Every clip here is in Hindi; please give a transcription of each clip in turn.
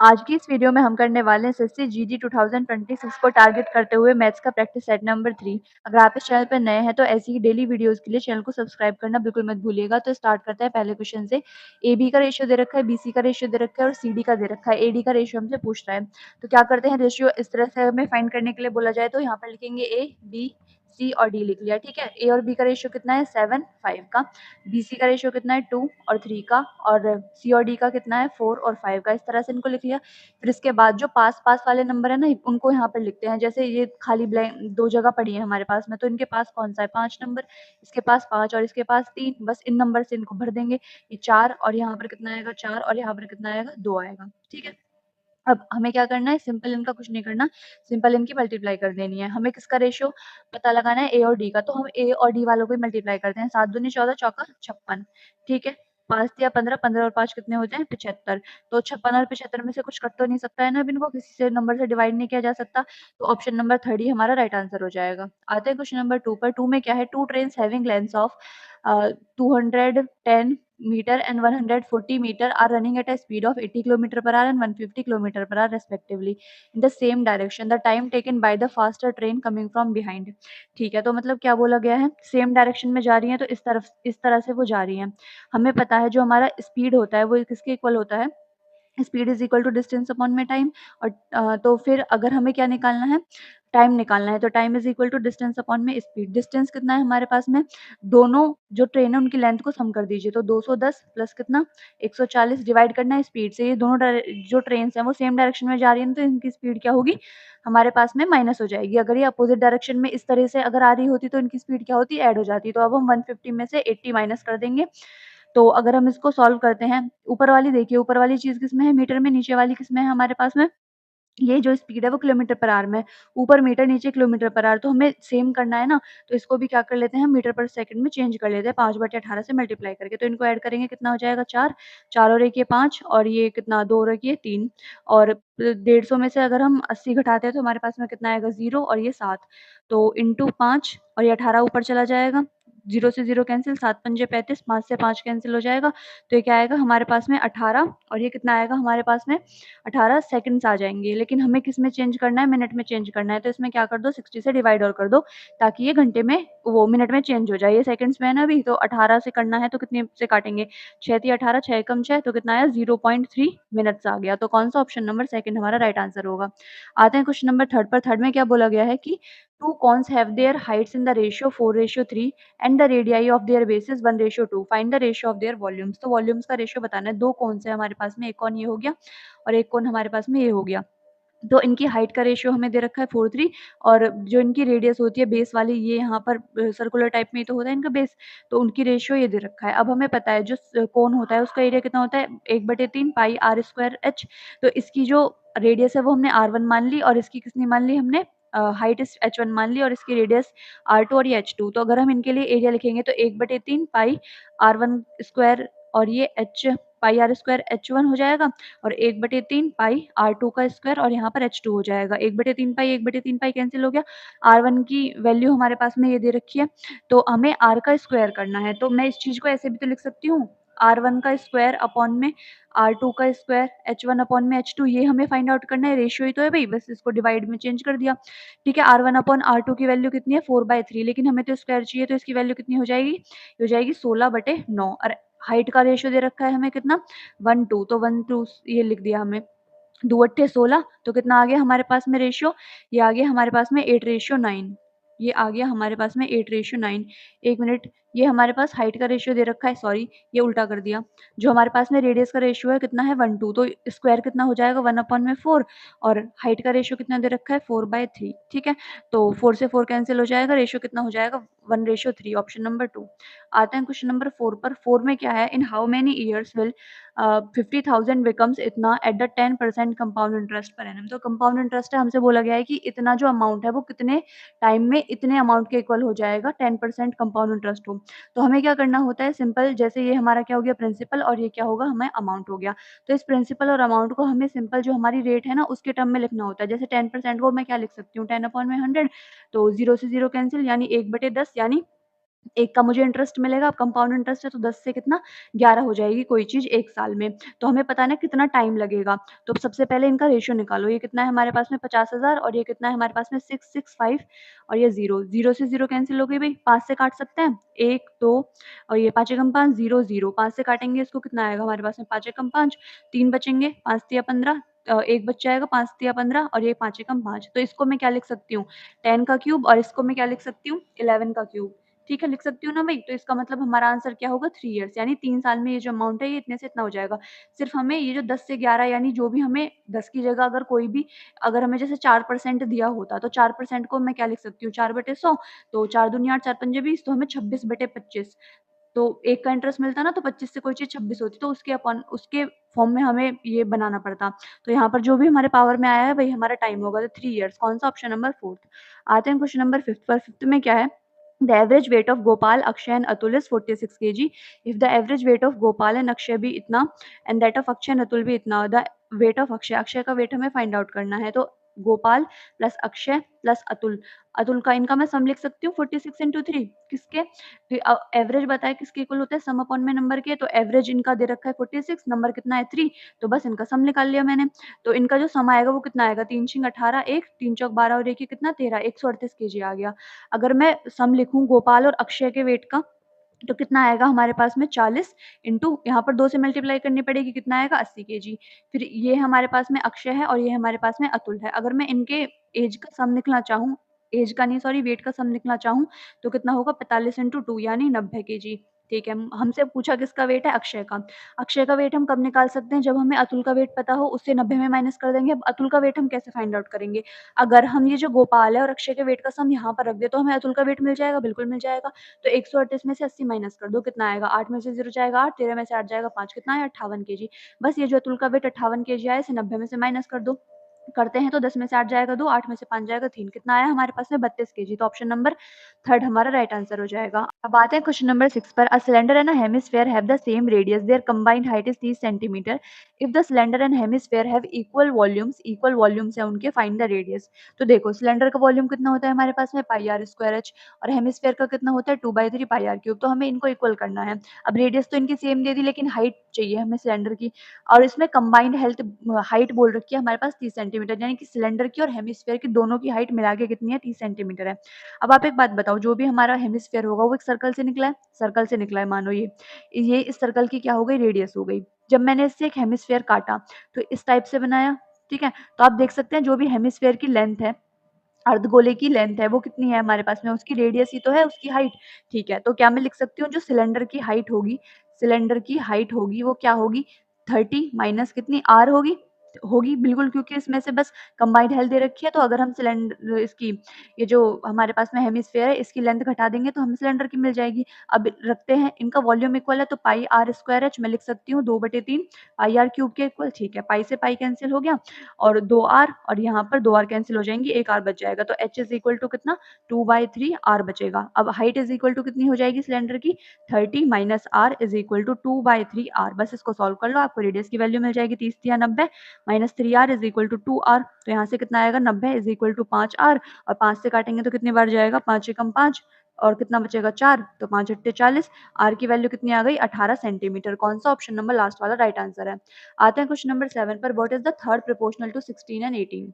आज की इस वीडियो में हम करने वाले हैं एसएससी जीडी 2026 को टारगेट करते हुए मैथ्स का प्रैक्टिस सेट नंबर 3। अगर आप इस चैनल पर नए हैं तो ऐसी ही डेली वीडियोस के लिए चैनल को सब्सक्राइब करना बिल्कुल मत भूलिएगा। तो स्टार्ट करते हैं पहले क्वेश्चन से। ए बी का रेशियो दे रखा है, बी सी का रेशियो दे रखा है और सी डी का दे रखा है। ए डी का रेशियो हमसे पूछ रहा है, तो क्या करते हैं, रेशियो इस तरह से हमें फाइंड करने के लिए बोला जाए तो यहाँ पर लिखेंगे ए बी सी और डी लिख लिया। ठीक है, ए और बी का रेशियो कितना है 7 5 का, बी सी का रेशियो कितना है 2 और 3 का, और सी और डी का कितना है 4 और 5 का। इस तरह से इनको लिख लिया। फिर इसके बाद जो पास पास वाले नंबर है ना, उनको यहाँ पर लिखते हैं। जैसे ये खाली ब्लैंक दो जगह पड़ी है हमारे पास में, तो इनके पास कौन सा है 5 नंबर, इसके पास 5 और इसके पास 3, बस इन नंबर से इनको भर देंगे। ये 4 और यहाँ पर कितना आएगा 4 और यहाँ पर कितना आएगा 2 आएगा। ठीक है, अब हमें क्या करना है, सिंपल इनका कुछ नहीं करना, सिंपल इनकी मल्टीप्लाई कर देनी है। हमें किसका रेशियो पता लगाना है, ए और डी का, तो हम ए और डी वालों को ही मल्टीप्लाई करते हैं। 7 दूनी 14, चौका 56। ठीक है, 5 दिया 15, 15 और 5 कितने होते हैं 75। तो 56 और 75 में से कुछ कट तो नहीं सकता है ना, अब इनको किसी से नंबर से डिवाइड नहीं किया जा सकता, तो ऑप्शन नंबर 3 ही हमारा राइट आंसर हो जाएगा। आते हैं क्वेश्चन नंबर 2 पर। 2 में क्या है, two train having length of 210 meter and 140 meter are running at a speed of 80 kilometer per hour and 150 kilometer per hour respectively in the same direction. The time taken by the faster train coming from behind. ठीक है, तो मतलब क्या बोला गया है, सेम डायरेक्शन में जा रही है तो इस तरह से वो जा रही है। हमें पता है जो हमारा स्पीड होता है वो किसके इक्वल होता है, speed is equal to distance upon में टाइम। और तो फिर अगर हमें क्या निकालना है, टाइम निकालना है, तो time is equal to distance upon में स्पीड। डिस्टेंस कितना है हमारे पास में, दोनों जो ट्रेन है उनकी लेंथ को सम कर दीजिए, तो 210 प्लस कितना 140 डिवाइड करना है स्पीड से। ये दोनों जो ट्रेन है वो सेम डायरेक्शन में जा रही है, तो इनकी स्पीड क्या होगी हमारे पास में माइनस हो जाएगी। अगर ये अपोजिट डायरेक्शन में इस तरह से अगर आ रही होती तो इनकी स्पीड क्या होती, ऐड हो जाती। तो अब हम 150 में से 80 माइनस कर देंगे। तो अगर हम इसको सॉल्व करते हैं, ऊपर वाली देखिए, ऊपर वाली चीज़ किसमें है मीटर में, नीचे वाली किसमें है हमारे पास में, ये जो स्पीड है वो किलोमीटर पर आवर में, ऊपर मीटर नीचे किलोमीटर पर आवर। तो हमें सेम करना है ना, तो इसको भी क्या कर लेते हैं, हम मीटर पर सेकंड में चेंज कर लेते हैं 5/18 से मल्टीप्लाई करके। तो इनको ऐड करेंगे कितना हो जाएगा 4, 4 और 1 ये 5 और ये कितना 2 और 1 ये 3, और 150 में से अगर हम 80 घटाते हैं तो हमारे पास में कितना आएगा 0 और ये 7, तो इंटू 5 और ये 18 ऊपर चला जाएगा, 0 से 0 कैंसिल, 7 पंजे 35, 5 से 5 कैंसिल हो जाएगा, तो ये क्या आएगा हमारे पास में 18, और ये कितना आएगा हमारे पास में 18 सेकंड्स आ जाएँगे। लेकिन हमें किस में चेंज करना है, मिनट में चेंज करना है, तो इसमें क्या कर दो 60 से डिवाइड और कर दो, ताकि ये घंटे में वो मिनट में चेंज हो जाए। ये सेकंड्स में है ना अभी, तो 18 से करना है तो कितने से काटेंगे, 6 तिया 18, 6 एकम 6, तो कितना आया 0.3 मिनट्स आ गया। तो कौन-सा ऑप्शन नंबर सेकंड हमारा राइट आंसर होगा। आते हैं क्वेश्चन नंबर 3 पर। 3 में क्या बोला गया है कि two cones have their heights in the ratio 4:3 and the radii of their bases 1:2, find the ratio of their volumes. तो वॉल्यूम्स का रेशियो बताना है। दो कॉन्स है हमारे पास में, एक कॉन ये हो गया और एक कोण हमारे पास में ये हो गया। तो इनकी हाइट का रेशियो हमें दे रखा है 4:3, और जो इनकी रेडियस होती है बेस वाली, ये यहाँ पर सर्कुलर टाइप में ही तो होता है इनका बेस, तो उनकी रेशियो ये दे रखा है। अब हमें पता है जो कोण होता है उसका एरिया कितना होता है 1/3 पाई आर स्क्वायर एच। तो इसकी जो रेडियस है वो हमने r1 मान ली, और इसकी कितनी मान ली हमने, हाइट इस h1 मान ली, और इसकी रेडियस r2 और ये h2। तो अगर हम इनके लिए एरिया लिखेंगे तो 1/3 पाई r1 स्क्वायर और ये h pi are square h1 हो जाएगा, और 1/3 पाई r2 का स्क्वायर और यहाँ पर h2 हो जाएगा। 1/3 पाई कैंसिल हो गया। r1 की वैल्यू हमारे पास में ये दे रखी है, तो हमें r का स्क्वायर करना है। तो मैं इस चीज़ को ऐसे भी तो लिख सकती हूँ, r1 का स्क्वायर अपॉन में r2 का स्क्वायर, h1 अपॉन में h2, ये हमें फाइंड आउट करना है। रेशियो ही तो है भई, बस इसको डिवाइड में चेंज कर दिया। ठीक है, r1 अपॉन r2 की वैल्यू कितनी है 4/3, लेकिन हमें तो स्क्वायर चाहिए, तो इसकी वैल्यू कितनी हो जाएगी, ये हो जाएगी 16/9। और हाइट का रेशियो दे रखा है हमें कितना 1:2, तो 1:2 ये लिख दिया हमने। 2 अट्ठे 16, तो कितना आ गया हमारे पास में रेशियो, ये आ गया हमारे पास में 8:9। ये आ गया हमारे पास में 8:9। 1 मिनट, ये हमारे पास हाइट का रेशियो दे रखा है, सॉरी ये उल्टा कर दिया। जो हमारे पास में रेडियस का रेशियो है कितना है 1:2, तो स्क्वायर कितना हो जाएगा 1/4, और हाइट का रेशियो कितना दे रखा है 4/3। ठीक है, तो 4 से 4 कैंसिल हो जाएगा, रेशियो कितना हो जाएगा 1:3, ऑप्शन नंबर 2। आते हैं क्वेश्चन नंबर 4 पर। 4 में क्या है, in how many years will 50,000 becomes इतना at the 10% compound interest per annum. तो कंपाउंड इंटरेस्ट है, हमसे बोला गया है कि इतना जो अमाउंट है वो कितने टाइम में इतने अमाउंट के इक्वल हो जाएगा, 10% कंपाउंड इंटरेस्ट हो। तो हमें क्या करना होता है, सिंपल, जैसे ये हमारा क्या हो गया प्रिंसिपल, और ये क्या होगा हमें अमाउंट हो गया। तो इस प्रिंसिपल और अमाउंट को हमें सिंपल जो हमारी रेट है ना उसके टर्म में लिखना होता है। जैसे 10% को मैं क्या लिख सकती हूँ 10/100, तो 0 से 0 कैंसिल, यानी 1/10, यानी एक का मुझे इंटरेस्ट मिलेगा, अब कंपाउंड इंटरेस्ट है तो 10 से कितना 11 हो जाएगी कोई चीज़ 1 साल में। तो हमें पता है ना कितना टाइम लगेगा। तो सबसे पहले इनका रेशियो निकालो, ये कितना है हमारे पास में 50,000 और ये कितना है हमारे पास में 665 और ये 0, 0 से 0 कैंसल हो गई भई, 5 से काट सकते हैं, 1, 2 और ये 5 एकम 5 0, 0, 5 से काटेंगे इसको कितना आएगा हमारे पास में 5 एकम 5, 3 बचेंगे, 5 तिया 15 1 बच जाएगा 5 तिया 15 और ये 5 एकम 5। तो इसको मैं क्या लिख सकती हूँ 10 का क्यूब और इसको मैं क्या लिख सकती हूँ 11 का क्यूब। ठीक है, लिख सकती हूँ ना भई? तो इसका मतलब हमारा आंसर क्या होगा 3 इयर्स यानी 3 साल में ये जो अमाउंट है ये इतने से इतना हो जाएगा। सिर्फ हमें ये जो 10 से 11 यानी जो भी हमें 10 की जगह अगर कोई भी अगर हमें जैसे 4% दिया होता तो 4% को मैं क्या लिख सकती हूँ 4/100 तो 4 दूनी 8 4 पंजे 20 तो हमें 26/25 तो 1 का इंटरेस्ट मिलता ना तो 25 से कोई चीज़ 26 होती तो उसके फॉर्म में हमें ये बनाना पड़ता। तो यहाँ पर जो भी हमारे पावर में आया है वही हमारा टाइम होगा तो 3 इयर्स कौन-सा ऑप्शन नंबर 4th। आते हैं क्वेश्चन नंबर 5th पर 5th में क्या है The average weight of Gopal, Akshay and Atul is 46 kg. If the average weight of Gopal and Akshay भी इतना and that of Akshay and Atul भी इतना, the weight of Akshay, Akshay का weight हमें find out करना है तो गोपाल प्लस अक्षय प्लस अतुल, अतुल का इनका मैं सम लिख सकती हूँ 46 इंटू 3 किसके एवरेज बताया किसके इक्वल होता है सम अपॉन में नंबर के तो एवरेज इनका दे रखा है 46 नंबर कितना है 3 तो बस इनका सम निकाल लिया मैंने। तो इनका जो सम आएगा वो कितना आएगा 3 छिंग 18 1 3 चौक 12 और 1 ये कितना 13 138 केजी आ गया। अगर मैं सम लिखूँ गोपाल और अक्षय के वेट का तो कितना आएगा हमारे पास में 40 इंटू यहाँ पर 2 से मल्टीप्लाई करनी पड़ेगी कितना आएगा 80 केजी। फिर ये हमारे पास में अक्षय है और ये हमारे पास में अतुल है। अगर मैं इनके एज का सम निकलना चाहूँ एज का नहीं सॉरी वेट का सम निकलना चाहूँ तो कितना होगा 45 इंटू 2 यानी 90 केजी। ठीक है, हमसे पूछा किसका वेट है अक्षय का। अक्षय का वेट हम कब निकाल सकते हैं जब हमें अतुल का वेट पता हो उससे 90 में माइनस कर देंगे। अब अतुल का वेट हम कैसे फाइंड आउट करेंगे? अगर हम ये जो गोपाल है और अक्षय के वेट का सम यहाँ पर रख दें तो हमें अतुल का वेट मिल जाएगा, बिल्कुल मिल जाएगा। तो 138 में से 80 माइनस कर दो कितना आएगा 8 में से 0 जाएगा 8 13 में से 8 जाएगा 5 कितना है 58 केजी। बस ये जो अतुल का वेट 58 केजी आया इसे 90 में से माइनस कर दो। करते हैं तो 10 में से 8 जाएगा 2 8 में से 5 जाएगा 3 कितना आया हमारे पास में 32 केजी। तो ऑप्शन नंबर 3 हमारा राइट आंसर हो जाएगा। अब आते हैं क्वेश्चन नंबर 6 पर। A cylinder and a hemisphere have the same radius their combined height is 30 centimetre. If the cylinder and hemisphere have equal volumes है उनके फाइंड द रेडियस। तो देखो सिलेंडर का वॉल्यूम कितना होता है हमारे पास में पाई आर स्क्वायर एच और हेमिस्फीयर का कितना होता है 2/3 पाई आर क्यूब। तो हमें इनको इक्वल करना है। अब रेडियस तो इनकी सेम दे दी लेकिन हाइट चाहिए हमें सिलेंडर की और इसमें कंबाइंड हेल्थ हाइट बोल रखी है हमारे पास 30 सेंटीमीटर यानी कि सिलेंडर की और हेमिस्फीयर की दोनों की हाइट मिला के कितनी है 30 सेंटीमीटर है। अब आप एक बात बताओ जो भी हमारा हेमिस्फीयर होगा वो एक सर्कल से निकला है, सर्कल से निकला है मानो ये इस सर्कल की क्या हो गई रेडियस हो गई। जब मैंने इससे एक हेमिस्फीयर काटा तो इस टाइप से बनाया, ठीक है। तो आप देख सकते हैं जो भी हेमिस्फीयर की लेंथ है अर्धगोले की लेंथ है वो कितनी है हमारे पास में उसकी रेडियस ही तो है उसकी हाइट। ठीक है, तो क्या मैं लिख सकती हूँ जो सिलेंडर की हाइट होगी वो क्या होगी 30 माइनस कितनी आर होगी होगी बिल्कुल क्योंकि इसमें से बस कंबाइंड हेल्थ दे रखी है तो अगर हम सिलेंडर इसकी ये जो हमारे पास में हेमिस्फीयर है इसकी लेंथ घटा देंगे तो हमें सिलेंडर की मिल जाएगी। अब रखते हैं इनका वॉल्यूम इक्वल है तो पाई आर स्क्वायर एच मैं लिख सकती हूँ 2/3 पाई आर क्यूब के इक्वल। ठीक है, पाई से पाई कैंसिल हो गया और 2 आर और यहाँ पर 2 आर कैंसिल हो जाएंगी 1 आर बच जाएगा तो h इज इक्वल टू कितना 2/3 आर बचेगा। अब हाइट इज इक्वल टू कितनी हो जाएगी सिलेंडर की 30 minus R is equal to 2/3 R. बस इसको सॉल्व कर लो आपको रेडियस की वैल्यू मिल जाएगी 30 या 90 minus 3 R is equal to 2 R. तो यहाँ से कितना आएगा 90 इज इक्वल टू 5 आर और 5 से काटेंगे तो कितनी बार जाएगा 5 एकम 5 और कितना बचेगा 4 तो 5 अट्ठे 40 आर की वैल्यू कितनी आ गई 18 सेंटीमीटर। कौन सा ऑप्शन नंबर लास्ट वाला राइट आंसर है। आते हैं क्वेश्चन नंबर 7 पर what is the third proportional to 16 and 18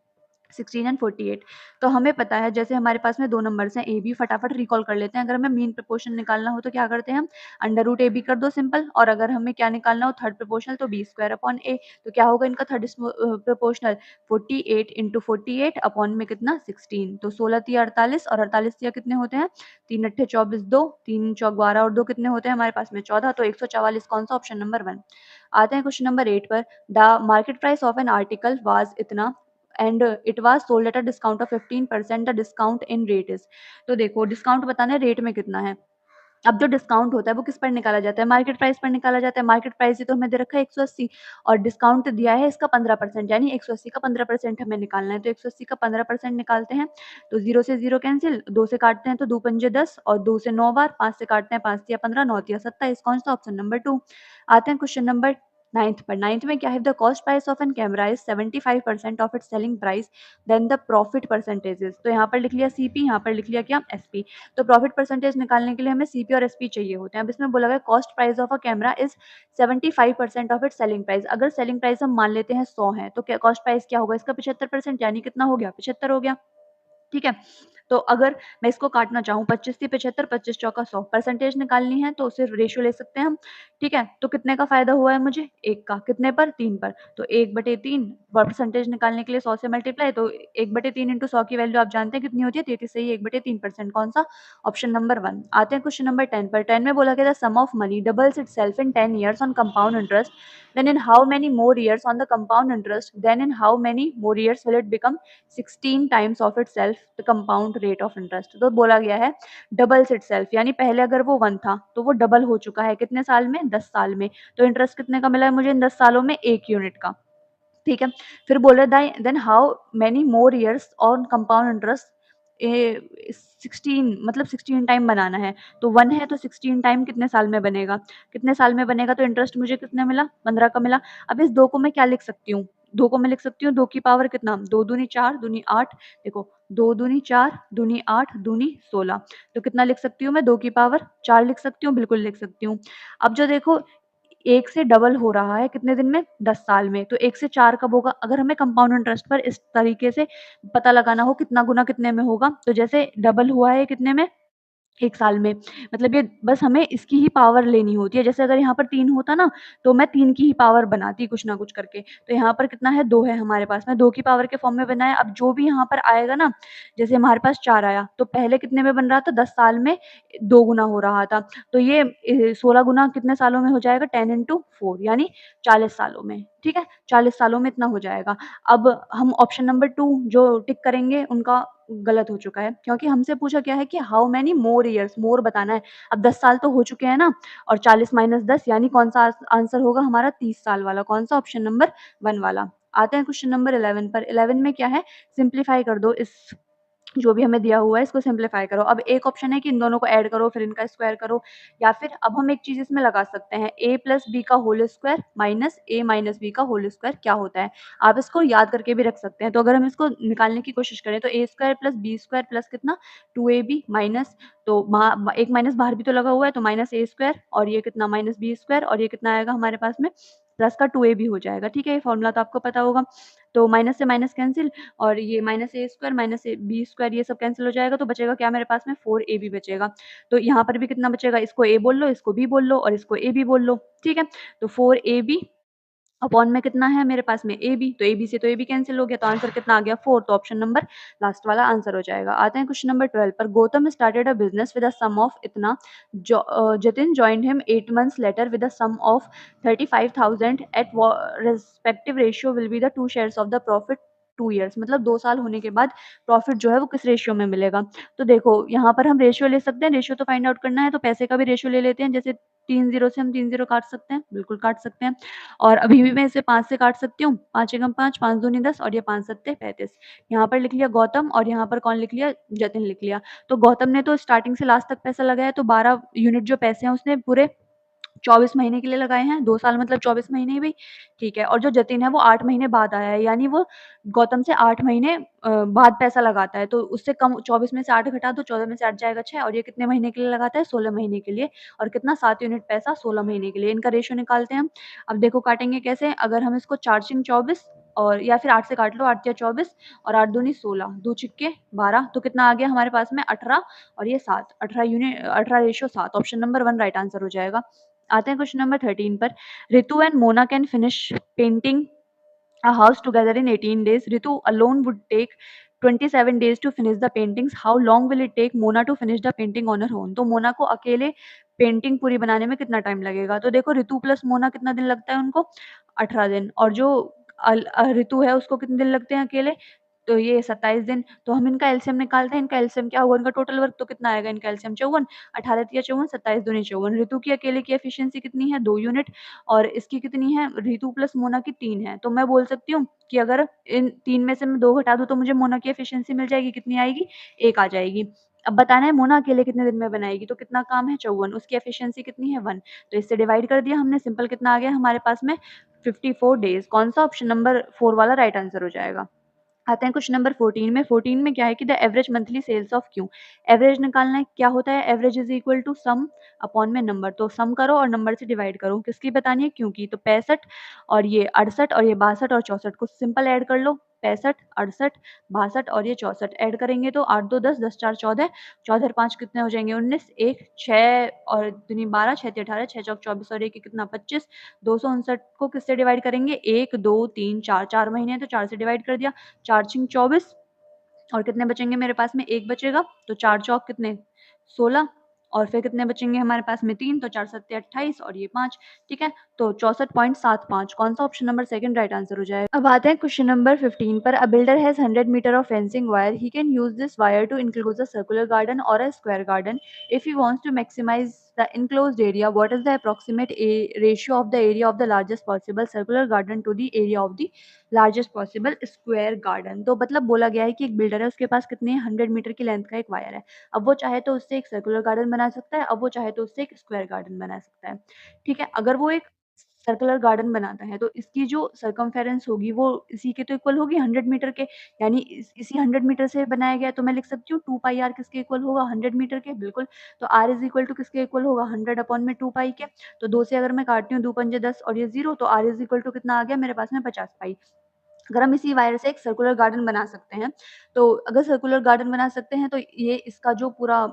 16 and 48। तो हमें पता है जैसे हमारे पास में दो नंबर्स हैं ए बी फटाफट रिकॉल कर लेते हैं। अगर हमें मीन प्रोपोर्शन निकालना हो तो क्या करते हैं हम अंडर रूट ए बी कर दो सिंपल और अगर हमें क्या निकालना हो थर्ड प्रोपोर्शनल तो बी स्क्वायर अपॉन ए। तो क्या होगा इनका थर्ड प्रोपोर्शनल 48 इंटू 48 अपॉन में कितना 16 तो 16 तिया 48 और 48 तिया कितने होते हैं 3 अट्ठे 24 2 3 चौक 12 और 2 कितने होते हैं हमारे पास में 14 तो 144 कौन सा ऑप्शन नंबर 1। आते हैं क्वेश्चन नंबर 8 पर the market price of an article was इतना and it was sold at a discount of 15% the discount in rate is. तो देखो डिस्काउंट बताना है रेट में कितना है। अब जो डिस्काउंट होता है वो किस पर निकाला जाता है मार्केट प्राइस पर निकाला जाता है। मार्केट प्राइस ही तो हमें दे रखा है 180 और डिस्काउंट दिया है इसका 15% यानी 180 का 15% हमें निकालना है। तो 180 का 15% निकालते हैं तो 0 से 0 कैंसिल 2 से काटते हैं तो 2 पंजे 10 और 2 से 9 बार 5 से काटते हैं 5 तिया 15 9 तिया 27 कौन सा ऑप्शन नंबर 2। आते हैं क्वेश्चन नंबर नाइन्थ में क्या है, the cost price of an camera is 75% of its selling price, then the profit percentages. तो यहाँ पर लिख लिया सीपी, यहाँ पर लिख लिया क्या, एसपी। तो प्रॉफिट परसेंटेज निकालने के लिए हमें सीपी और एसपी चाहिए होते हैं। अब इसमें बोला गया cost price of a camera is 75% of its selling price. अगर सेलिंग प्राइस हम मान लेते हैं 100 है, तो कॉस्ट प्राइस क्या होगा इसका, 75%, यानी कितना हो गया, 75 हो गया। ठीक है, तो अगर मैं इसको काटना चाहूँ 25 से 75, 25 चौका 100, परसेंटेज निकालनी है तो सिर्फ रेशियो ले सकते हैं हम। ठीक है, तो कितने का फायदा हुआ है मुझे, 1 का, कितने पर, 3 पर, तो 1/3 परसेंटेज निकालने के लिए 100 से मल्टीप्लाई, तो 1/3 इंटू 100 की वैल्यू आप जानते हैं कितनी होती है, 33 से ही 1/3%। कौन सा, ऑप्शन नंबर 1। आते हैं क्वेश्चन नंबर 10 पर। 10 में बोला गया sum of money doubles itself in 10 years on compound interest, then in how many more years on the compound interest, then in how many more years will it become 16 times of itself the compound rate of interest। तो बोला गया है डबल्स इटसेल्फ, यानी पहले अगर वो 1 था तो वो डबल हो चुका है कितने साल में, 10 साल में। तो इंटरेस्ट कितने का मिला है मुझे इन 10 सालों में, 1 यूनिट का। ठीक है, फिर बोल रहा है then how many more years on compound interest, 16 मतलब 16 टाइम बनाना है, तो 1 है तो 16 टाइम कितने साल में बनेगा, कितने साल में बनेगा, तो इंटरेस्ट मुझे कितने मिला, 15 का मिला। अब इस 2 को मैं क्या लिख सकती हूँ, 2 को मैं लिख सकती हूँ 2 की पावर कितना, 2 दूनी 4 दूनी 8, देखो 2 दूनी 4 दूनी 8 दूनी 16, तो कितना लिख सकती हूँ मैं, 2 की पावर 4 लिख सकती हूँ, बिल्कुल लिख सकती हूँ। अब जो देखो 1 से डबल हो रहा है कितने दिन में, 10 साल में, तो 1 से 4 कब होगा, अगर हमें कंपाउंड इंटरेस्ट पर इस तरीके से पता लगाना हो कितना गुना कितने में होगा, तो जैसे डबल हुआ है कितने में, 1 साल में, मतलब ये बस हमें इसकी ही पावर लेनी होती है। जैसे अगर यहाँ पर 3 होता ना, तो मैं 3 की ही पावर बनाती कुछ ना कुछ करके। तो यहाँ पर कितना है, 2 है हमारे पास में, 2 की पावर के फॉर्म में बनाया। अब जो भी यहाँ पर आएगा ना, जैसे हमारे पास 4 आया, तो पहले कितने में बन रहा था, 10 साल में 2 गुना हो रहा था। तो ये 16 गुना कितने सालों में हो जाएगा, 10 इंटू 4 यानी 40 सालों में। ठीक है, 40 सालों में इतना हो जाएगा। अब हम ऑप्शन नंबर 2 जो टिक करेंगे उनका गलत हो चुका है, क्योंकि हमसे पूछा क्या है कि हाउ मेनी मोर ईयर्स, मोर बताना है। अब 10 साल तो हो चुके हैं ना, और 40 माइनस 10 यानी कौन सा आंसर होगा हमारा, 30 साल वाला। कौन सा, ऑप्शन नंबर 1 वाला। आते हैं क्वेश्चन नंबर 11 पर। 11 में क्या है, सिंप्लीफाई कर दो इस जो भी हमें दिया हुआ है, इसको सिंप्लीफाई करो। अब एक ऑप्शन है कि इन दोनों को ऐड करो फिर इनका स्क्वायर करो, या फिर अब हम एक चीज इसमें लगा सकते हैं, a प्लस बी का whole square minus a minus B का होल स्क्वायर क्या होता है। आप इसको याद करके भी रख सकते हैं। तो अगर हम इसको निकालने की कोशिश करें, तो a square plus B square plus कितना, 2ab माइनस, तो एक माइनस बाहर भी तो लगा हुआ है, तो माइनस a स्क्वायर, और ये कितना, माइनस बी स्क्वायर, और ये कितना आएगा हमारे पास में, प्लस का 2ab हो जाएगा। ठीक है, ये फॉर्मूला तो आपको पता होगा। तो माइनस से माइनस कैंसिल, और ये माइनस ए स्क्वायर माइनस बी स्क्वायर ये सब कैंसिल हो जाएगा, तो बचेगा क्या मेरे पास में, 4ab बचेगा। तो यहाँ पर भी कितना बचेगा, इसको a बोल लो, इसको b बोल लो, और इसको a b बोल लो। ठीक है, तो 4ab अपॉन में कितना है मेरे पास में, ए बी, तो ए बी से तो ए बी कैंसिल हो गया, तो आंसर कितना आ गया, 4। तो ऑप्शन नंबर लास्ट वाला आंसर हो जाएगा। आते हैं क्वेश्चन नंबर 12 पर। Gautam started a business with a sum of इतना, Jatin joined him 8 months later with a sum of 35,000 at respective ratio will be the two shares of the profit 2 years. मतलब 2 साल होने के बाद प्रॉफिट जो है वो किस रेशियो में मिलेगा। तो देखो यहाँ पर हम रेशियो ले सकते हैं, रेशियो तो फाइंड आउट करना है, तो पैसे का भी रेशियो ले लेते हैं। जैसे 3 जीरो से हम 3 जीरो काट सकते हैं, बिल्कुल काट सकते हैं। और अभी भी मैं इसे 5 से काट सकती हूँ, 5 एकम 5, 5 दूनी 10, और ये 5 सत्ते 35। यहाँ पर लिख लिया गौतम, और यहाँ पर कौन लिख लिया, जतिन लिख लिया। तो गौतम ने तो स्टार्टिंग से लास्ट तक पैसा लगाया, तो 12 यूनिट जो पैसे हैं उसने पूरे 24 महीने के लिए लगाए हैं, 2 साल मतलब 24 महीने ही भी, ठीक है। और जो जतिन है वो 8 महीने बाद आया है, यानी वो गौतम से 8 महीने बाद पैसा लगाता है, तो उससे कम 24 में से 8 घटा दो, 14 में से 8 जाएगा 6, और ये कितने महीने के लिए लगाता है, 16 महीने के लिए, और कितना 7 यूनिट पैसा 16 महीने के लिए। इनका रेशियो निकालते हैं हम। अब देखो काटेंगे कैसे, अगर हम इसको 4 छिंग 24, और या फिर 8 से काट लो, 8 या 24, और 8 दूनी 16, 2 छिक्के 12, तो कितना आ गया हमारे पास में 18, और ये 7, 18 unit, 18 ratio 7, option number 1 right answer हो जाएगा। आते हैं क्वेश्चन नंबर 13 पर। Ritu and Mona can finish painting a house together in 18 days. Ritu alone would take 27 days to finish the paintings. How long will it take Mona to finish the painting on her own? तो मोना को अकेले पेंटिंग पूरी बनाने में कितना टाइम लगेगा। तो देखो रितु प्लस मोना कितना दिन लगता है उनको, 18 दिन, और जो रितु है उसको कितने दिन लगते हैं अकेले, तो ये 27 दिन। तो हम इनका एलसीएम निकालते हैं, इनका एलसीएम क्या होगा, इनका टोटल वर्क तो कितना आएगा, इनका एलसीएम 54, 18 तिया 54, 27 दूनी 54। ऋतु की अकेले की एफिशिएंसी कितनी है, 2 यूनिट, और इसकी कितनी है, ऋतु प्लस मोना की 3 है। तो मैं बोल सकती हूँ कि अगर इन 3 में से मैं 2 घटा दूँ तो मुझे मोना की एफिशिएंसी मिल जाएगी, कितनी आएगी, 1 आ जाएगी। अब बताना है मोना अकेले कितने दिन में बनाएगी, तो कितना काम है 54, उसकी एफिशिएंसी कितनी है 1, तो इससे डिवाइड कर दिया हमने, सिंपल कितना आ गया हमारे पास में 54 डेज़। कौन सा ऑप्शन नंबर 4 वाला राइट आंसर हो जाएगा। आते हैं क्वेश्चन नंबर 14 में। 14 में क्या है कि the average monthly sales of Q, average निकालना है। क्या होता है average is equal to sum upon में नंबर, तो सम करो और नंबर से डिवाइड करो। किसकी बतानी है क्यू की, तो 65 और ये 68 और ये 62 और 64 को सिंपल ऐड कर लो। 65 68 62 और ये 64 ऐड करेंगे तो 8 2 10 10 4 14, 14 5 कितने हो जाएंगे 19, 1 6 और दूनी 12, 6 3 18, 6 चौक 24 और 1 कितना 25। 259 को किससे डिवाइड करेंगे 1 2 3 4, 4 महीने हैं तो 4 से डिवाइड कर दिया, 4 छिंग 24 और कितने बचेंगे मेरे पास में 1 बचेगा, तो 4 चौक कितने 16 और फिर कितने बचेंगे हमारे पास में 3, तो 4 सत्ते 28 और ये 5। ठीक है, तो 64.75 कौन सा option number second right answer हो जाएगा। अब आते हैं क्वेश्चन नंबर 15 पर। A builder has 100 metre of fencing wire, he can use this wire to enclose a circular garden और a square garden. If he wants to maximise the enclosed area, what is the approximate ratio of the area of the largest possible circular garden to the area of the largest possible square garden. तो मतलब बोला गया है कि एक बिल्डर है, उसके पास कितने 100 मीटर की लेंथ का एक वायर है। अब वो चाहे तो उससे एक सर्कुलर गार्डन बना सकता है, अब वो चाहे तो उससे एक स्क्वायर गार्डन बना सकता है। ठीक है, अगर वो एक सर्कुलर गार्डन बनाता है तो इसकी जो सर्कमफेरेंस होगी वो इसी के तो इक्वल होगी 100 मीटर के, यानी इसी 100 मीटर से बनाया गया, तो मैं लिख सकती हूँ 2 पाई आर किसके इक्वल होगा 100 मीटर के, बिल्कुल। तो आर इज इक्वल टू किसके इक्वल होगा 100 अपॉन में 2 पाई के। तो 2 से अगर मैं काटती हूँ 2 पंजे 10 और ये 0, तो आर इज इक्वल टू कितना आ गया मेरे पास में 50 पाई। अगर हम इसी वायर से एक सर्कुलर गार्डन बना सकते हैं, तो अगर सर्कुलर गार्डन बना सकते हैं तो ये इसका जो पूरा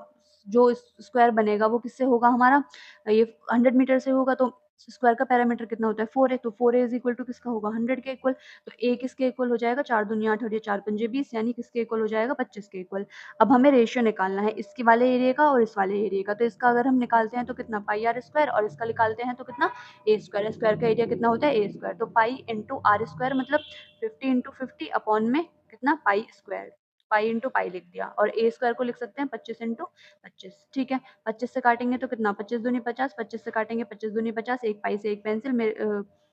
जो स्क्वायर बनेगा वो किससे होगा हमारा, ये 100 मीटर से होगा, तो स्क्वायर का पैरामीटर कितना होता है 4 है, तो 4 इज इक्वल टू किसका होगा 100 के इक्वल। तो ए किसके इक्वल हो जाएगा 4 दूनी 8 और ये 4 पंजे 20, यानी किसके इक्वल हो जाएगा 25 के इक्वल। अब हमें रेशियो निकालना है इसके वाले एरिया का और इस वाले एरिया का, तो इसका अगर हम निकालते हैं तो कितना पाई आर स्क्वायर और इसका निकालते हैं तो कितना ए स्क्वायर। स्क्वायर का एरिया कितना होता है ए स्क्वायर, तो पाई इंटू आर स्क्वायर मतलब 50 इंटू 50 अपॉन में कितना pi square, pi into pi लिख दिया, और ए स्क्वायर को लिख सकते हैं 25 इंटू 25। ठीक है, 25 से काटेंगे तो कितना 25 दूनी 50, 25 से काटेंगे 25 दूनी 50, एक पाई से एक पेंसिल में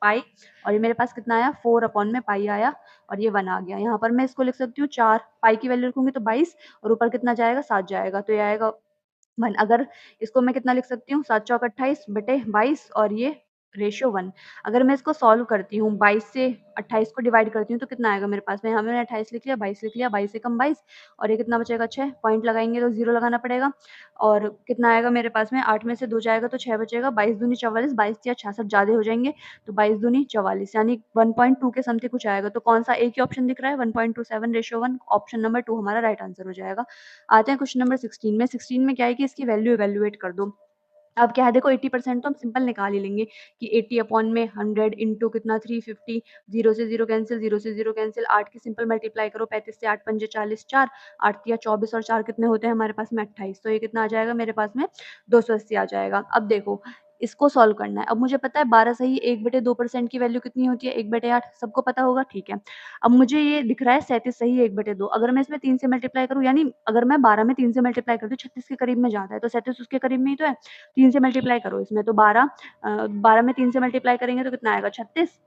पाई, और ये मेरे पास कितना आया 4 अपॉन में पाई आया और ये 1 आ गया। यहाँ पर मैं इसको लिख सकती हूँ 4, पाई की वैल्यू रखूंगी तो 22 और ऊपर कितना जाएगा 7 जाएगा, तो ये आएगा 1। अगर इसको मैं कितना लिख सकती हूँ 7 चौक 28 बटे 22 और ये रेशियो 1। अगर मैं इसको सॉल्व करती हूँ 22 से 28 को डिवाइड करती हूँ तो कितना आएगा मेरे पास में, यहाँ मैंने 28 लिख लिया 22 लिख लिया, 22 से कम 22 और ये कितना बचेगा 6, पॉइंट लगाएंगे तो 0 लगाना पड़ेगा, और कितना आएगा मेरे पास में 8 में से 2 जाएगा तो 6 बचेगा, 22 दूनी 44, 22 या 66 ज़्यादा हो जाएंगे, तो 22 दूनी 44 यानी 1.2 के समथिंग कुछ आएगा। तो कौन सा एक ही ऑप्शन दिख रहा है 1.27 रेशियो 1, ऑप्शन नंबर 2 हमारा राइट आंसर हो जाएगा। आते हैं क्वेश्चन नंबर 16 में। 16 में क्या है कि इसकी वैल्यू इवैल्यूएट कर दो। अब क्या है देखो 80% तो हम सिंपल निकाल ही लेंगे कि 80 अपॉन में 100 इंटू कितना 350, 0 से 0 कैंसिल, 0 से 0 कैंसिल, 8 की सिंपल मल्टीप्लाई करो 35 से 8 पंजे 40, 4 8 तिया 24 और 4 कितने होते हैं हमारे पास में 28, तो ये कितना आ जाएगा मेरे पास में 280 आ जाएगा। अब देखो इसको सॉल्व करना है। अब मुझे पता है 12 सही 1/2% की वैल्यू कितनी होती है 1/8, सबको पता होगा, ठीक है। अब मुझे ये दिख रहा है 37 सही 1/2, अगर मैं इसमें 3 से मल्टीप्लाई करूँ, यानी अगर मैं 12 में 3 से मल्टीप्लाई करती हूँ 36 के करीब में जाता है, तो 37 उसके करीब में ही तो है, 3 से मल्टीप्लाई करो इसमें, तो 12 में 3 से मल्टीप्लाई करेंगे तो कितना आएगा 36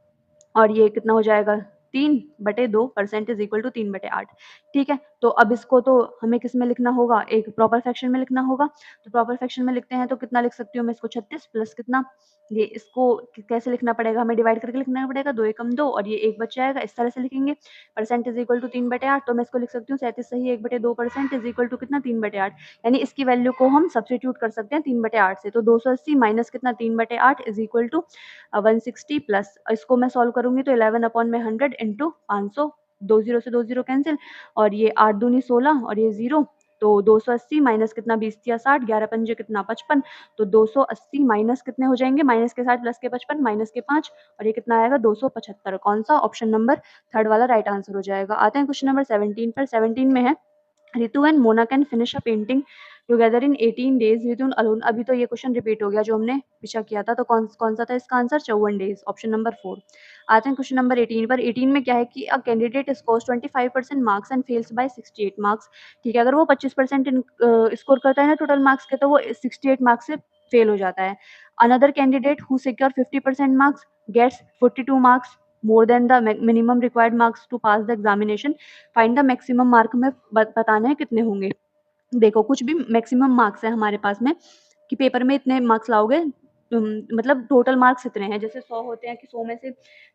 और ये कितना हो जाएगा 3/2% इज इक्वल टू 3/8। ठीक है, तो अब इसको तो हमें किस में लिखना होगा, एक प्रॉपर फ्रैक्शन में लिखना होगा, तो प्रॉपर फ्रैक्शन में लिखते हैं तो कितना लिख सकती हूँ मैं इसको 36 प्लस कितना, ये इसको कैसे लिखना पड़ेगा हमें डिवाइड करके लिखना पड़ेगा, 2 एकम 2 और ये 1 बच जाएगा, इस तरह से लिखेंगे। परसेंट इज इक्वल टू 3/8, तो मैं इसको लिख सकती हूँ 37 सही 1/2% इज इक्वल टू कितना 3/8, यानी इसकी वैल्यू को हम सब्स्टिट्यूट कर सकते हैं 3/8 से, तो 280 माइनस कितना 3/8 इज इक्वल टू 160 प्लस, इसको मैं सॉल्व करूंगी तो 11 अपॉन में 100 इंटू 500, 2 जीरो से 2 जीरो कैंसिल और ये 8 दूनी 16 और ये 0, तो 280 माइनस कितना 20 या 60, 11 पंजे कितना 55, तो 280 माइनस कितने हो जाएंगे, माइनस के 60 प्लस के 55 माइनस के 5 और ये कितना आएगा 275। कौन सा ऑप्शन नंबर थर्ड वाला राइट आंसर हो जाएगा। आते हैं क्वेश्चन नंबर 17 पर। 17 में है Ritu and Mona can finish a painting together in 18 days Ritu alone. अभी तो ये क्वेश्चन रिपीट हो गया जो हमने पीछा किया था, तो कौन कौन सा था इसका आंसर 54 डेज, ऑप्शन नंबर 4। आते हैं क्वेश्चन नंबर 18 पर। 18 में क्या है कि a candidate scores 25% marks and fails by 68 marks. ठीक है, अगर वो 25% स्कोर करता है ना टोटल मार्क्स के, तो वो 68 मार्क्स से फेल हो जाता है। Another candidate who secure 50% marks gets 42 marks more than the minimum required marks to pass the examination, find the maximum mark में बताना है कितने होंगे। देखो कुछ भी मैक्सिमम मार्क्स है हमारे पास में कि पेपर में इतने मार्क्स लाओगे, मतलब टोटल मार्क्स इतने हैं, जैसे 100 होते हैं कि 100 में से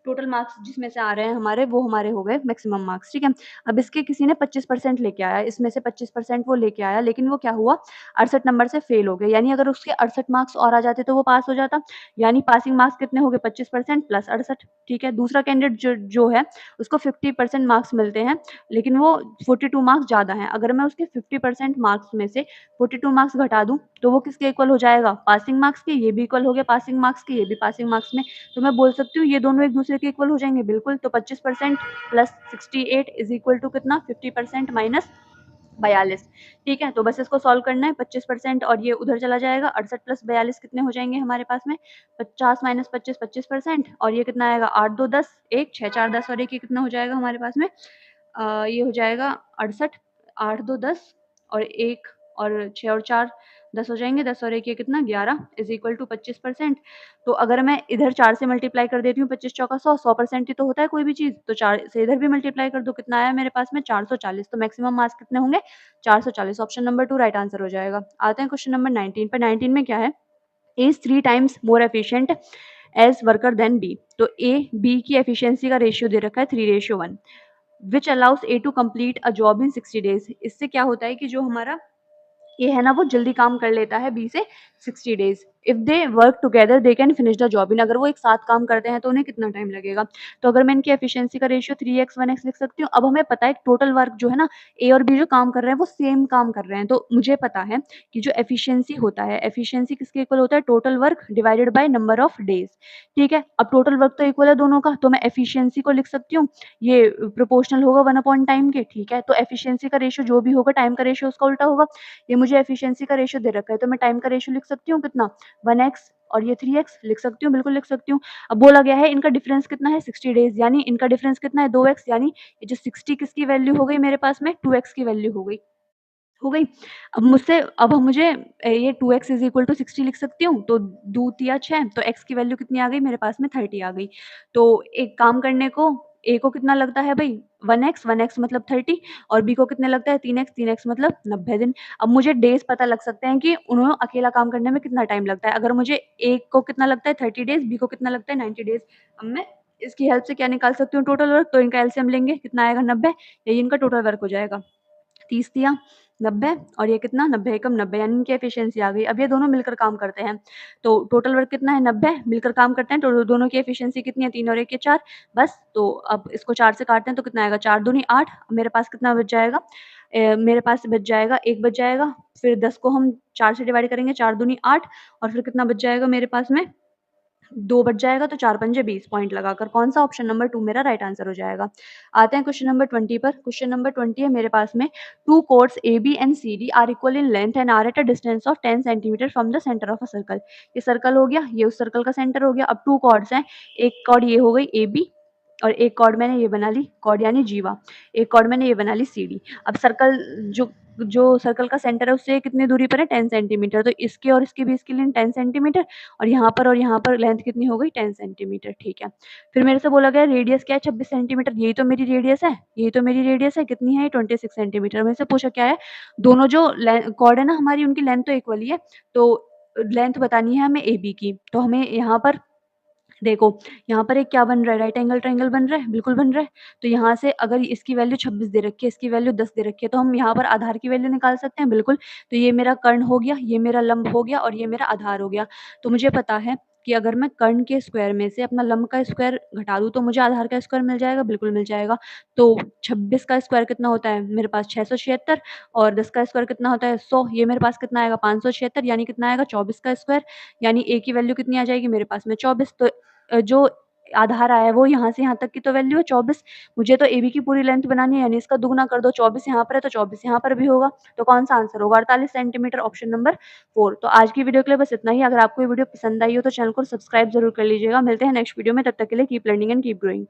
टोटल मार्क्स जिसमें से आ रहे हैं हमारे, वो हमारे हो गए मैक्सिमम मार्क्स, ठीक है। अब इसके किसी ने 25% लेके आया, इसमें से 25% वो लेके आया, लेकिन वो क्या हुआ, 68 नंबर से फेल हो गए, यानी अगर उसके 68 मार्क्स और आ जाते तो वो पास हो जाता, यानी पासिंग मार्क्स कितने हो गए, 25% प्लस 68, ठीक है। दूसरा कैंडिडेट जो है उसको 50% मार्क्स मिलते हैं, लेकिन वो 42 मार्क्स ज़्यादा हैं। अगर मैं उसके 50% मार्क्स में से 42 मार्क्स घटा दूँ, तो वो किसके इक्वल हो जाएगा, पासिंग मार्क्स के, ये भी इक्वल हो गया पासिंग मार्क्स के, ये भी पासिंग मार्क्स में। तो मैं बोल सकती हूँ ये दोनों एक दूसरे के इक्वल हो जाएँगे, बिल्कुल। तो 25% प्लस 68 इज़ इक्वल टू कितना, 50% माइनस 42, ठीक है। तो बस इसको सॉल्व करना है, 25% और ये उधर चला जाएगा, 68 प्लस 42 कितने हो जाएँगे हमारे पास में, 50 माइनस 25 25%, और ये कितना आएगा, 8 2 10, 1 6 4 10, और एक ये कितना हो जाएगा हमारे पास में, ये हो जाएगा 68, 8 2 10 और 1 और 6 और 4 10 हो जाएँगे, 10 और 1 ये कितना, 11 इज़ इक्वल टू 25%। तो अगर मैं इधर 4 से मल्टीप्लाई कर देती हूँ, 25 चौका 100, 100% ही तो होता है कोई भी चीज़, तो 4 से इधर भी मल्टीप्लाई कर दो, कितना आया मेरे पास में, 440। तो मैक्सिमम मार्क्स कितने होंगे, 440। ऑप्शन नंबर 2 राइट आंसर हो जाएगा। आते हैं क्वेश्चन नंबर 19 पे। 19 में क्या है, A is 3 times more efficient as worker than B. तो ए, बी की एफिशिएंसी का रेशियो दे रखा है 3:1, which allows A to complete a job in 60 days. इससे क्या होता है कि जो हमारा ये है ना, वो जल्दी काम कर लेता है बी से 60 days. If they work together they can finish the job in. अगर वो एक साथ काम करते हैं तो उन्हें कितना टाइम लगेगा। तो अगर मैं इनकी एफिशिएंसी का रेशियो 3x 1x लिख सकती हूँ। अब हमें पता है टोटल वर्क जो है ना, ए और बी जो काम कर रहे हैं वो सेम काम कर रहे हैं, तो मुझे पता है कि जो एफिशिएंसी होता है, एफिशिएंसी किसके इक्वल होता है, total work divided by number of days, ठीक है। अब टोटल वर्क तो इक्वल है दोनों का, तो मैं एफिशिएंसी को लिख सकती हूँ, ये प्रोपोर्शनल होगा 1 अपॉन टाइम के, ठीक है। तो एफिशिएंसी का रेशियो जो भी होगा, टाइम का रेशियो उसका उल्टा होगा। ये मुझे एफिशिएंसी का रेशियो दे रखा है, तो मैं टाइम का रेशियो लिख सकती हूँ कितना, 1x, और ये 3x लिख सकती हूँ, बिल्कुल लिख सकती हूँ। अब बोला गया है इनका डिफरेंस कितना है, 60 डेज, यानी इनका डिफरेंस कितना है, 2x, यानी ये जो 60 किसकी वैल्यू हो गई मेरे पास में, 2x की वैल्यू हो गई। अब हम मुझे ये 2x इज़ इक्वल टू 60 लिख सकती हूँ, तो 2 तिया 6, तो x की वैल्यू कितनी आ गई मेरे पास में, 30 आ गई। तो एक काम करने को a को कितना लगता है भई, 1x, 1x मतलब 30, और b को कितने लगता है, 3x, 3x मतलब 90 दिन। अब मुझे डेज़ पता लग सकते हैं कि उन्हें अकेला काम करने में कितना टाइम लगता है। अगर मुझे a को कितना लगता है 30 डेज़, b को कितना लगता है 90 डेज़। अब मैं इसकी हेल्प से क्या निकाल सकती हूँ, टोटल वर्क। तो इनका एलसीएम लेंगे, कितना आएगा, 90, यही इनका टोटल वर्क हो जाएगा। 30 दिया 90, और ये कितना, 90 एकम 90, यानी इनकी एफिशिएंसी आ गई। अब ये दोनों मिलकर काम करते हैं, तो टोटल वर्क कितना है, 90, मिलकर काम करते हैं, तो दोनों की एफिशिएंसी कितनी है, 3 और 1 ये 4, बस। तो अब इसको 4 से काटते हैं तो कितना आएगा, 4 दूनी 8, मेरे पास कितना बच जाएगा, मेरे पास बच जाएगा 1 बच जाएगा, फिर 10 को हम 4 से डिवाइड करेंगे, 4 दूनी 8, और फिर कितना बच जाएगा मेरे पास में, 2 बच जाएगा, तो 4 पंजे 20 पॉइंट लगाकर कौन-सा, ऑप्शन नंबर 2 मेरा राइट आंसर हो जाएगा। आते हैं क्वेश्चन नंबर 20 पर। क्वेश्चन नंबर 20 है मेरे पास में, 2 chords AB and CD are equal in length and are at a distance of 10 centimetre from the centre of a circle. ये सर्कल हो गया, ये उस सर्कल का सेंटर हो गया। अब 2 chords हैं, एक chord ये हो गई AB, और एक chord मैंने ये बना ली, chord यानी जीवा, एक chord मैंने ये बना ली CD। अब सर्कल जो जो सर्कल का सेंटर है उससे कितनी दूरी पर है, 10 सेंटीमीटर, तो इसके और इसके बीच की लेंथ 10 सेंटीमीटर, और यहाँ पर लेंथ कितनी हो गई, 10 सेंटीमीटर, ठीक है। फिर मेरे से बोला गया रेडियस क्या है, 26 सेंटीमीटर, यही तो मेरी रेडियस है, कितनी है, 26 सेंटीमीटर। मेरे से पूछा क्या है, दोनों जो कॉर्ड है ना हमारी, उनकी लेंथ तो इक्वल ही है, तो लेंथ बतानी है हमें AB की। तो हमें यहाँ पर देखो, यहाँ पर एक क्या बन रहा है, राइट एंगल ट्रायंगल बन रहा है, बिल्कुल बन रहा है। तो यहाँ से अगर इसकी वैल्यू 26 दे रखी है, इसकी वैल्यू 10 दे रखी है, तो हम यहाँ पर आधार की वैल्यू निकाल सकते हैं, बिल्कुल। तो ये मेरा कर्ण हो गया, ये मेरा लंब हो गया, और ये मेरा आधार हो गया। तो मुझे पता है कि अगर मैं कर्ण के स्क्वायर में से अपना लंब का स्क्वायर घटा दूँ, तो मुझे आधार का स्क्वायर मिल जाएगा, बिल्कुल मिल जाएगा। तो 26 का स्क्वायर कितना होता है मेरे पास, 676, और 10 का स्क्वायर कितना होता है, 100, ये मेरे पास कितना आएगा, 576, यानी कितना आएगा, 24 का स्क्वायर, यानी a की वैल्यू कितनी आ जाएगी मेरे पास में, 24। तो जो आधार आया है वो यहाँ से यहाँ तक की तो वैल्यू है 24। मुझे तो AB की पूरी लेंथ बनानी है, यानी इसका दुगुना कर दो, 24 यहाँ पर है तो 24 यहाँ पर भी होगा। तो कौन सा आंसर होगा, 48 सेंटीमीटर, ऑप्शन नंबर 4। तो आज की वीडियो के लिए बस इतना ही। अगर आपको ये वीडियो पसंद आई हो तो चैनल को सब्सक्राइब जरूर कर लीजिएगा। मिलते हैं नेक्स्ट वीडियो में, तब तक के लिए keep learning and keep growing.